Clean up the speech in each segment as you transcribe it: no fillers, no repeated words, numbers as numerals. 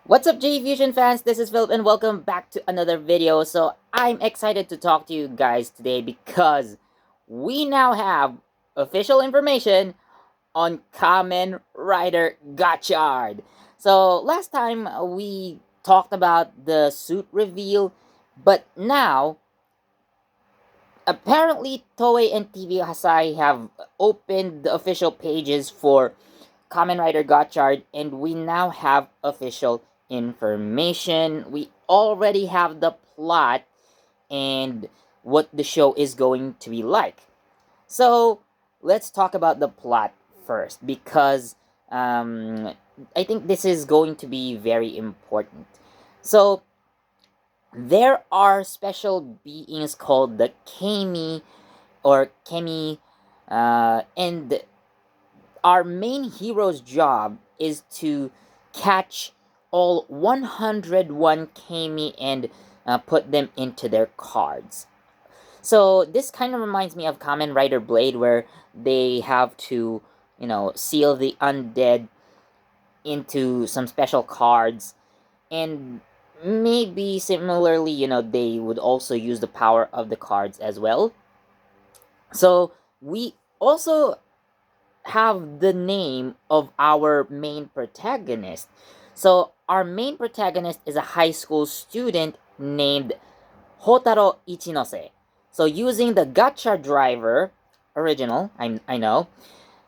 What's up, JEFusion fans? This is Philip and welcome back to another video. So I'm excited to talk to you guys today because we now have official information on Kamen Rider Gotchard. So last time we talked about the suit reveal, but now apparently Toei and TV Asahi have opened the official pages for Kamen Rider Gotchard, and we now have official information. We already have the plot and what the show is going to be like. So let's talk about the plot first because I think this is going to be very important. So there are special beings called the Kami or Kemi, and our main hero's job is to catch all 101 Kami and put them into their cards. So this kind of reminds me of Kamen Rider Blade, where they have to, seal the undead into some special cards, and maybe similarly, they would also use the power of the cards as well. So we also have the name of our main protagonist. So our main protagonist is a high school student named Hotaro Ichinose. So using the gacha driver original, I know,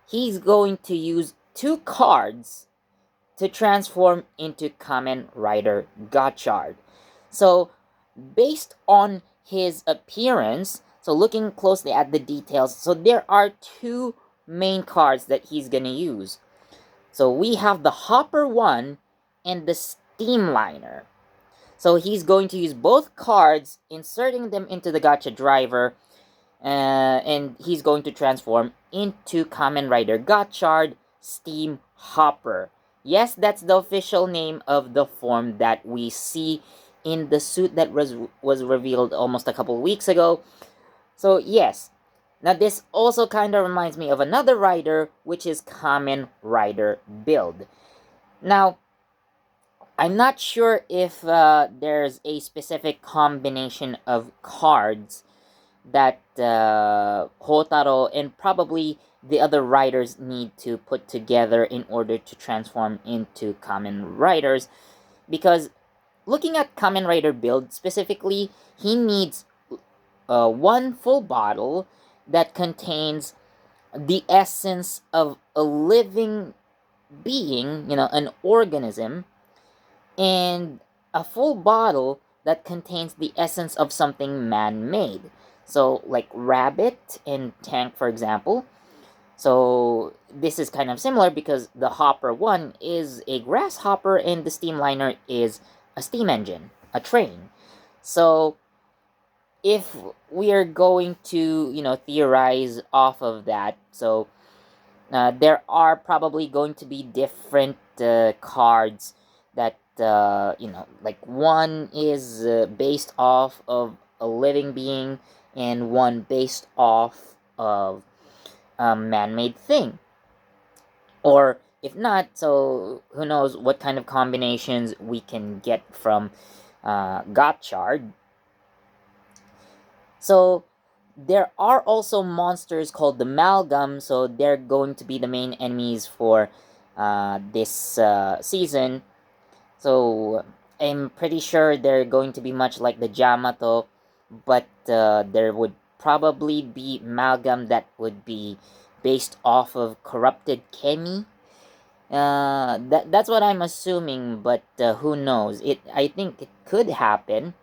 he's going to use two cards to transform into Kamen Rider Gotchard. So based on his appearance, so looking closely at the details, so there are two main cards that he's gonna use. So we have the Hopper 1 and the Steamliner. So he's going to use both cards, inserting them into the gacha driver, and he's going to transform into Kamen Rider Gotchard Steam Hopper. Yes, that's the official name of the form that we see in the suit that was revealed almost a couple weeks ago. So yes, now this also kind of reminds me of another rider, which is Kamen Rider Build. Now, I'm not sure if there's a specific combination of cards that Hotaro and probably the other riders need to put together in order to transform into Kamen Riders, because looking at Kamen Rider Build specifically, he needs one full bottle that contains the essence of a living being, an organism, and a full bottle that contains the essence of something man-made. So, like rabbit and tank, for example. So, this is kind of similar because the Hopper 1 is a grasshopper and the Steamliner is a steam engine, a train. So, if we are going to, theorize off of that, so there are probably going to be different cards that, like one is based off of a living being and one based off of a man-made thing. Or if not, so who knows what kind of combinations we can get from Gotchard. So there are also monsters called the Malgam, so they're going to be the main enemies for this season. So I'm pretty sure they're going to be much like the Jamato, but there would probably be Malgam that would be based off of corrupted Kemi. That's what I'm assuming, but who knows? I think it could happen.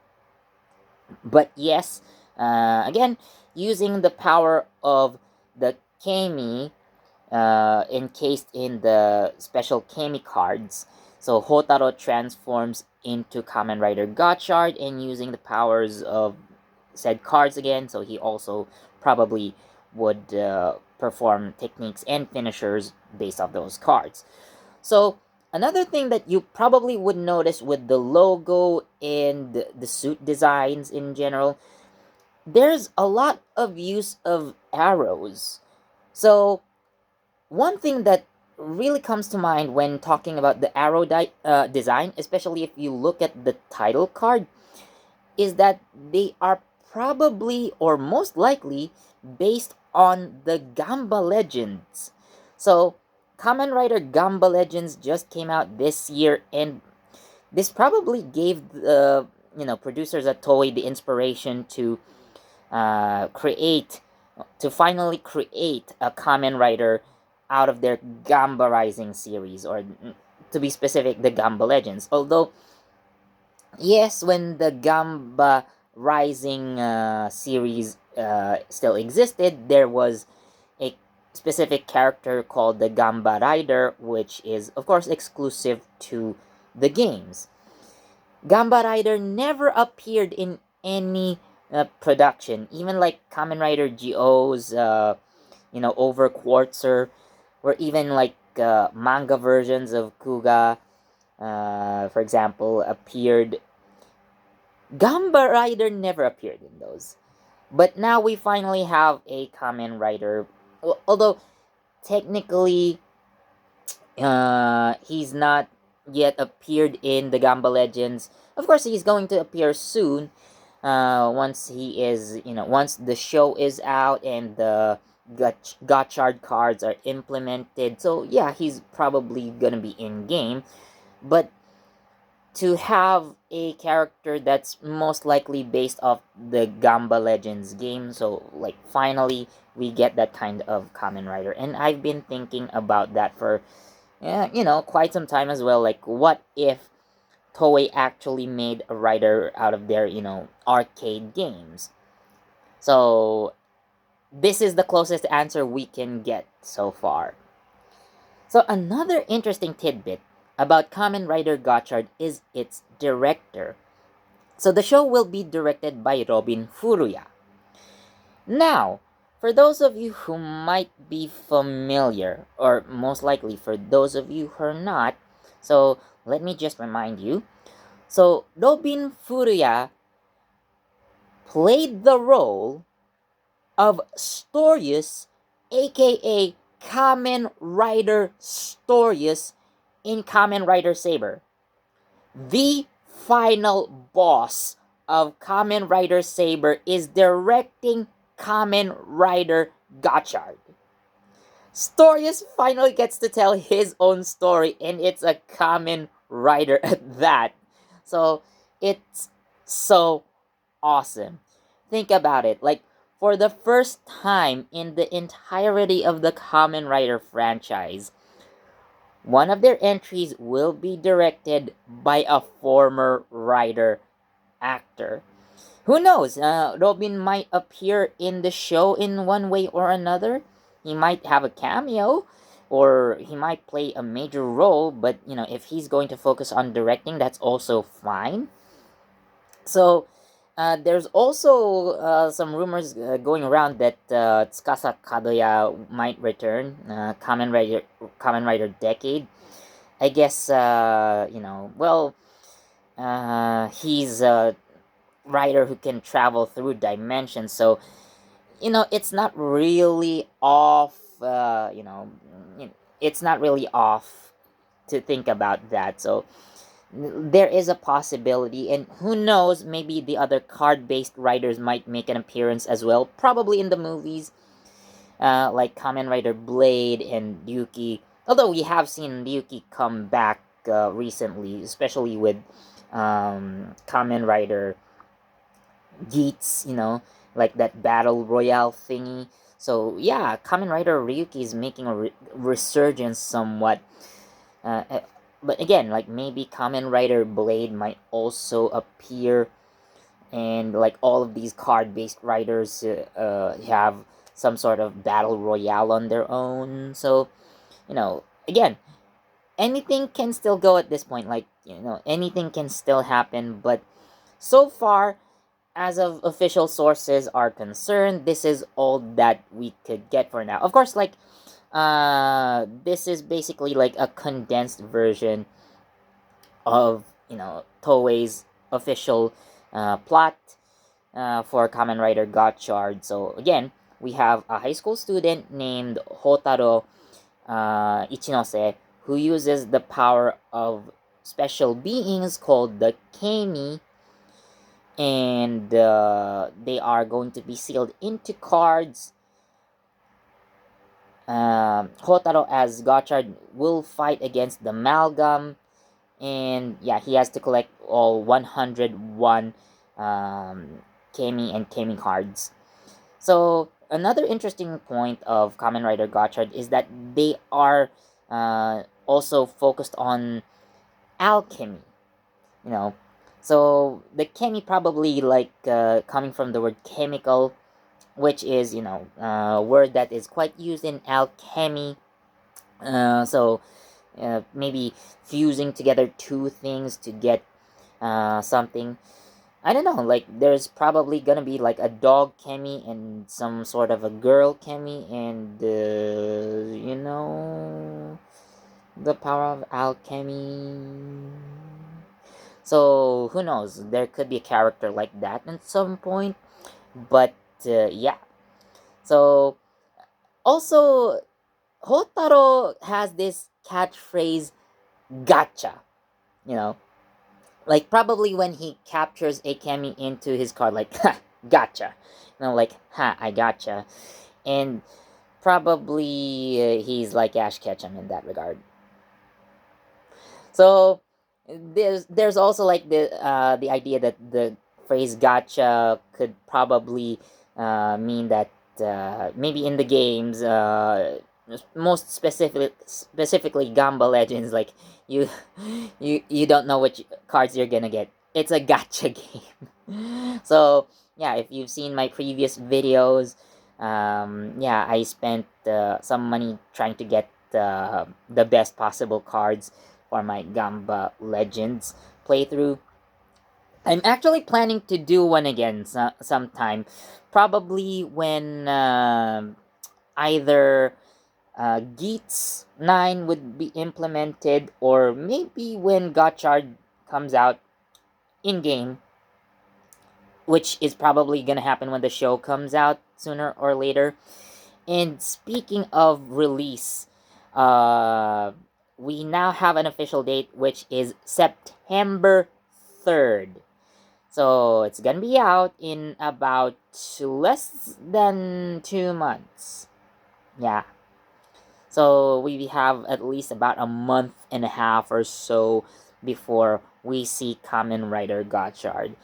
But yes, again, using the power of the Kami encased in the special Kami cards. So Hotaro transforms into Kamen Rider Gotchard and using the powers of said cards again, so he also probably would perform techniques and finishers based off those cards. So another thing that you probably would notice with the logo and the suit designs in general, there's a lot of use of arrows. So one thing that really comes to mind when talking about the arrow design, especially if you look at the title card, is that they are probably or most likely based on the Gamba Legends. So, Kamen Rider Gamba Legends just came out this year, and this probably gave the producers at Toei the inspiration to create to finally create a Kamen Rider out of their Gamba Rising series, or to be specific, the Gamba Legends. Although, yes, when the Gamba Rising series still existed, there was a specific character called the Gamba Rider, which is, of course, exclusive to the games. Gamba Rider never appeared in any production, even like Kamen Rider GO's, over Quartzer, or even like manga versions of Kuga, for example, appeared. Gamba Rider never appeared in those. But now we finally have a Kamen Rider. Although, technically, he's not yet appeared in the Gamba Legends. Of course, he's going to appear soon. Once he is, once the show is out and the Gotchard cards are implemented. So yeah, he's probably gonna be in game. But to have a character that's most likely based off the Gamba Legends game, so like finally we get that kind of Kamen Rider, and I've been thinking about that for quite some time as well. Like, what if Toei actually made a rider out of their, arcade games? So, this is the closest answer we can get so far. So, another interesting tidbit about Kamen Rider Gotchard is its director. So, the show will be directed by Robin Furuya. Now, for those of you who might be familiar, or most likely for those of you who are not, so let me just remind you. So, Robin Furuya played the role of Storius, aka Kamen Rider Storius, in Kamen Rider Saber. The final boss of Kamen Rider Saber is directing Kamen Rider Gotchard. Storius finally gets to tell his own story, and it's a Kamen Rider at that. So, it's so awesome. Think about it. Like, for the first time in the entirety of the Kamen Rider franchise, one of their entries will be directed by a former Rider actor. Who knows? Robin might appear in the show in one way or another. He might have a cameo, or he might play a major role, but if he's going to focus on directing, that's also fine. So, there's also some rumors going around that Tsukasa Kadoya might return, Kamen Rider Decade. I guess, he's a rider who can travel through dimensions, so, it's not really off, it's not really off to think about that. So, there is a possibility, and who knows, maybe the other card-based riders might make an appearance as well, probably in the movies, like Kamen Rider Blade and Ryuki. Although we have seen Ryuki come back recently, especially with Kamen Rider Geats, like that battle royale thingy. So yeah, Kamen Rider Ryuki is making a resurgence somewhat. But again, like maybe Kamen Rider Blade might also appear, and like all of these card-based riders have some sort of battle royale on their own. So, again, anything can still go at this point. Like, anything can still happen. But so far, as of official sources are concerned, this is all that we could get for now. Of course, like, this is basically like a condensed version of Toei's official plot for Kamen Rider Gotchard. So again, we have a high school student named Hotaro, Ichinose, who uses the power of special beings called the Kami, and they are going to be sealed into cards. Hotaro as Gotchard will fight against the Amalgam, and yeah, he has to collect all 101 Kami and Kami cards. So another interesting point of Kamen Rider Gotchard is that they are also focused on alchemy. You know, so the Kami probably like coming from the word chemical, which is a word that is quite used in alchemy. So maybe fusing together two things to get something. I don't know, like there's probably gonna be like a dog Kemi and some sort of a girl Kemi, and the power of alchemy. So who knows? There could be a character like that at some point, but yeah. So also, Hotaro has this catchphrase, "Gotcha." You know, like probably when he captures a Kami into his card, like ha, gotcha, like ha, I gotcha, and probably he's like Ash Ketchum in that regard. So there's also like the idea that the phrase gotcha could probably mean that maybe in the games, most specifically Gamba Legends, like you you don't know which cards you're gonna get. It's a gotcha game. So yeah, if you've seen my previous videos, yeah, I spent some money trying to get the best possible cards for my Gamba Legends playthrough. I'm actually planning to do one again sometime, probably when either Geats 9 would be implemented, or maybe when Gotchard comes out in game, which is probably gonna happen when the show comes out sooner or later. And speaking of release, we now have an official date, which is September 3rd. So it's gonna be out in about less than 2 months. Yeah. So we have at least about a month and a half or so before we see Kamen Rider Gotchard.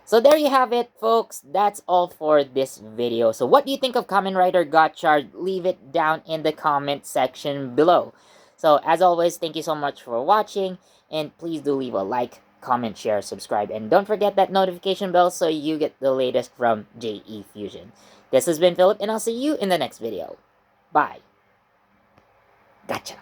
So there you have it, folks. That's all for this video. So what do you think of Kamen Rider Gotchard? Leave it down in the comment section below. So as always, thank you so much for watching, and please do leave a like, comment, share, subscribe, and don't forget that notification bell so you get the latest from JEFusion. This has been Philip, and I'll see you in the next video. Bye. Gotcha.